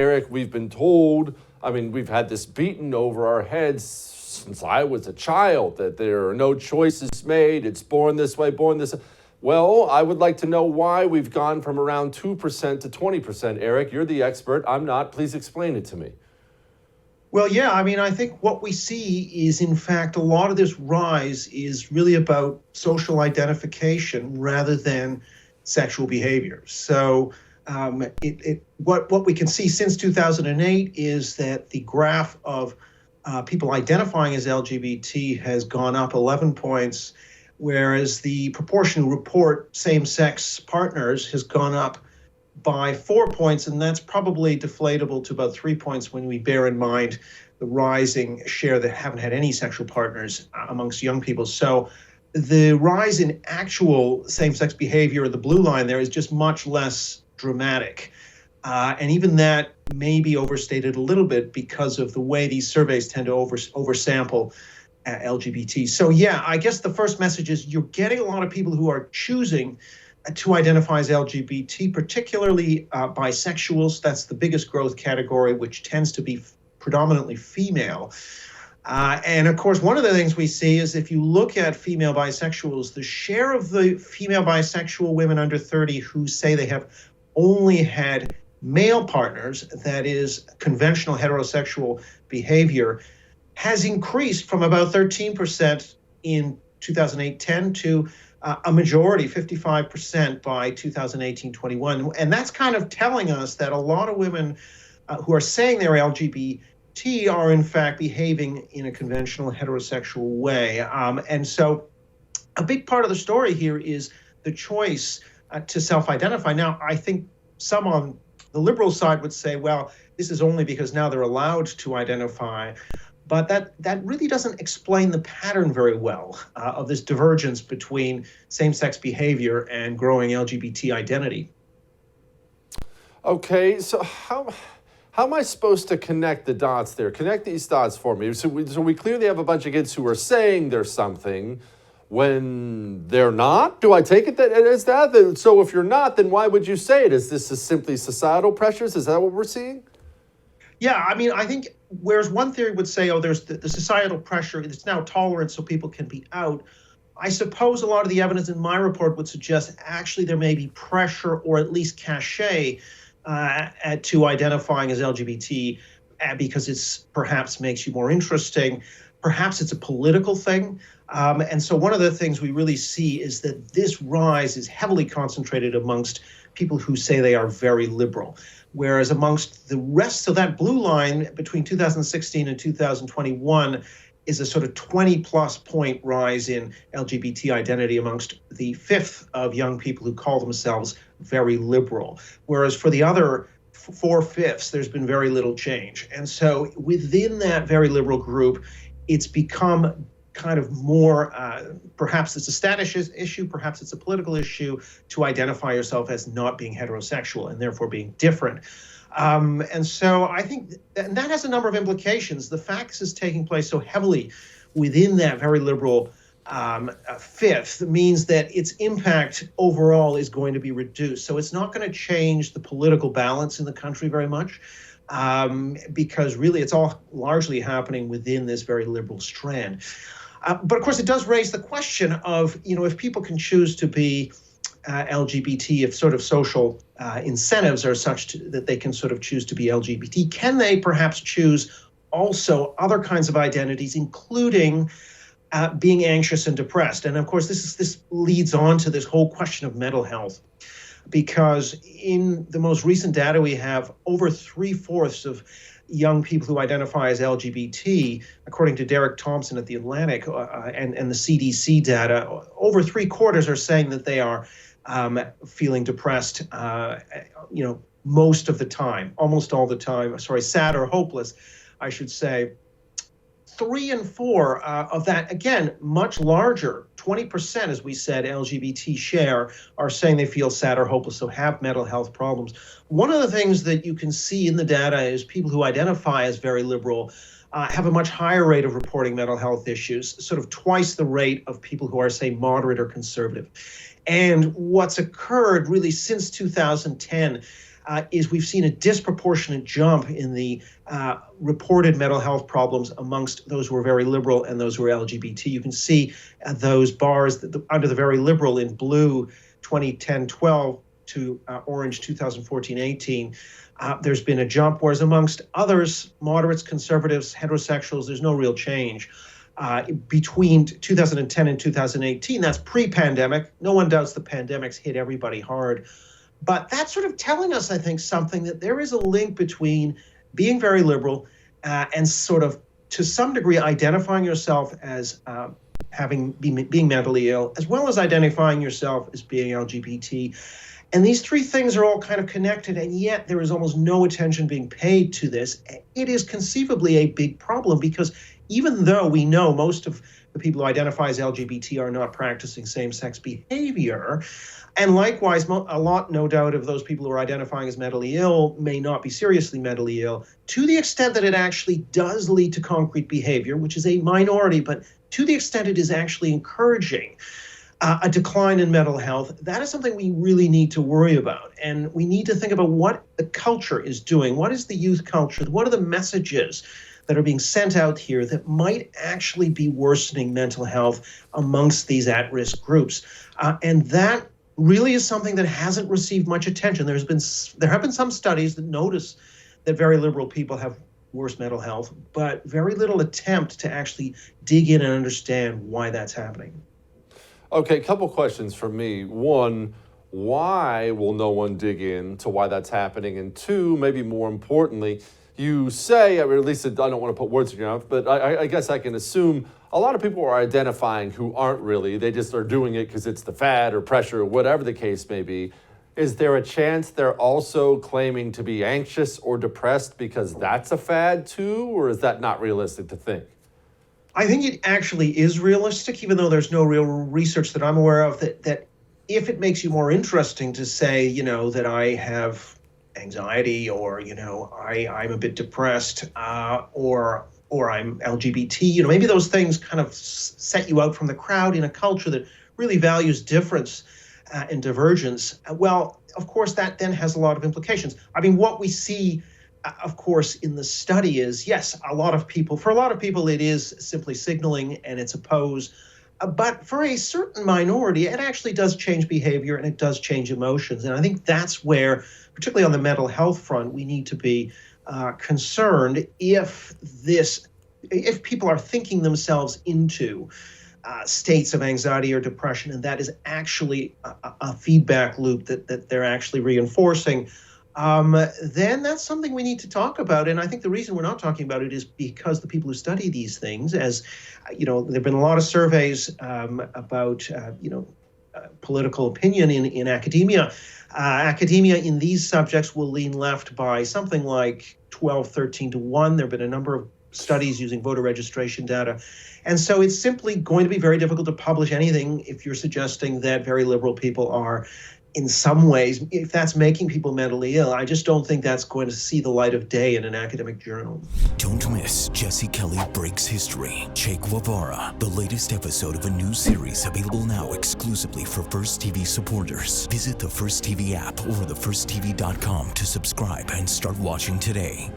Eric, we've been told, I mean, we've had this beaten over our heads since I was a child, that there are no choices made, it's born this way, born this way. Well, I would like to know why we've gone from around 2% to 20%. Eric, you're the expert. I'm not. Please explain it to me. Well, yeah, I mean, I think what we see is, in fact, a lot of this rise is really about social identification rather than sexual behavior. So what we can see since 2008 is that the graph of people identifying as LGBT has gone up 11 points, whereas the proportion who report same-sex partners has gone up by 4 points, and that's probably deflatable to about 3 points when we bear in mind the rising share that haven't had any sexual partners amongst young people. So the rise in actual same-sex behavior, the blue line there, is just much less dramatic. And even that may be overstated a little bit because of the way these surveys tend to oversample LGBT. So yeah, I guess the first message is you're getting a lot of people who are choosing to identify as LGBT, particularly bisexuals. That's the biggest growth category, which tends to be predominantly female. And of course, one of the things we see is if you look at female bisexuals, the share of the female bisexual women under 30 who say they have only had male partners, that is conventional heterosexual behavior, has increased from about 13% in 2008-10 to a majority, 55% by 2018-21. And that's kind of telling us that a lot of women who are saying they're LGBT are in fact behaving in a conventional heterosexual way. And so a big part of the story here is the choice to self-identify. Now, I think some on the liberal side would say, well, this is only because now they're allowed to identify. But that really doesn't explain the pattern very well of this divergence between same-sex behavior and growing LGBT identity. Okay, so how am I supposed to connect the dots there? Connect these dots for me. So we clearly have a bunch of kids who are saying there's something when they're not? Do I take it that it is that? So if you're not, then why would you say it? Is this simply societal pressures? Is that what we're seeing? Yeah, I mean, I think whereas one theory would say, oh, there's the societal pressure, it's now tolerant so people can be out. I suppose a lot of the evidence in my report would suggest actually there may be pressure or at least cachet to identifying as LGBT because it's perhaps makes you more interesting. Perhaps it's a political thing. And so one of the things we really see is that this rise is heavily concentrated amongst people who say they are very liberal. Whereas amongst the rest of that blue line between 2016 and 2021 is a sort of 20 plus point rise in LGBT identity amongst the fifth of young people who call themselves very liberal. Whereas for the other 4/5, there's been very little change. And so within that very liberal group, it's become kind of more, perhaps it's a status issue, perhaps it's a political issue to identify yourself as not being heterosexual and therefore being different. And so I think that has a number of implications. The fact this is taking place so heavily within that very liberal fifth means that its impact overall is going to be reduced. So it's not going to change the political balance in the country very much. Because really it's all largely happening within this very liberal strand. But of course, it does raise the question of, if people can choose to be LGBT, if sort of social incentives are such that they can sort of choose to be LGBT, can they perhaps choose also other kinds of identities, including being anxious and depressed? And of course, this leads on to this whole question of mental health. Because in the most recent data we have, over 3/4 of young people who identify as LGBT, according to Derek Thompson at The Atlantic and the CDC data, over 3/4 are saying that they are feeling depressed, most of the time, almost all the time, sad or hopeless, I should say. 3 and 4 of that, again, much larger, 20%, as we said, LGBT share are saying they feel sad or hopeless, so have mental health problems. One of the things that you can see in the data is people who identify as very liberal have a much higher rate of reporting mental health issues, sort of twice the rate of people who are, say, moderate or conservative. And what's occurred really since 2010 is we've seen a disproportionate jump in the reported mental health problems amongst those who are very liberal and those who are LGBT. You can see those bars under the very liberal in blue, 2010-12 to orange, 2014-18. There's been a jump, whereas amongst others, moderates, conservatives, heterosexuals, there's no real change. Between 2010 and 2018, that's pre-pandemic. No one doubts the pandemic's hit everybody hard. But that's sort of telling us, I think, something that there is a link between being very liberal and sort of, to some degree, identifying yourself as being mentally ill, as well as identifying yourself as being LGBT. And these three things are all kind of connected, and yet there is almost no attention being paid to this. It is conceivably a big problem because even though we know most of the people who identify as LGBT are not practicing same-sex behavior, and likewise, a lot, no doubt, of those people who are identifying as mentally ill may not be seriously mentally ill, to the extent that it actually does lead to concrete behavior, which is a minority, but to the extent it is actually encouraging a decline in mental health, that is something we really need to worry about. And we need to think about what the culture is doing. What is the youth culture? What are the messages that are being sent out here that might actually be worsening mental health amongst these at-risk groups? And that really is something that hasn't received much attention. There have been some studies that notice that very liberal people have worse mental health, but very little attempt to actually dig in and understand why that's happening. Okay, a couple questions for me. One, why will no one dig in to why that's happening? And two, maybe more importantly, you say, or at least I don't want to put words in your mouth, but I guess I can assume a lot of people are identifying who aren't really. They just are doing it because it's the fad or pressure or whatever the case may be. Is there a chance they're also claiming to be anxious or depressed because that's a fad too, or is that not realistic to think? I think it actually is realistic, even though there's no real research that I'm aware of, that if it makes you more interesting to say, that I have anxiety or, I'm a bit depressed or I'm LGBT, maybe those things kind of set you out from the crowd in a culture that really values difference and divergence. Well, of course, that then has a lot of implications. I mean, what we see, of course, in the study is, yes, for a lot of people, it is simply signaling and it's a pose. But for a certain minority, it actually does change behavior and it does change emotions. And I think that's where, particularly on the mental health front, we need to be concerned if people are thinking themselves into states of anxiety or depression, and that is actually a feedback loop that they're actually reinforcing. Then that's something we need to talk about. And I think the reason we're not talking about it is because the people who study these things, as there have been a lot of surveys about political opinion in academia. Academia in these subjects will lean left by something like 12-13 to 1. There have been a number of studies using voter registration data. And so it's simply going to be very difficult to publish anything if you're suggesting that very liberal people are, in some ways, if that's making people mentally ill. I just don't think that's going to see the light of day in an academic journal. Don't miss Jesse Kelly Breaks History, Che Guevara, the latest episode of a new series available now exclusively for First TV supporters. Visit the First TV app or thefirsttv.com to subscribe and start watching today.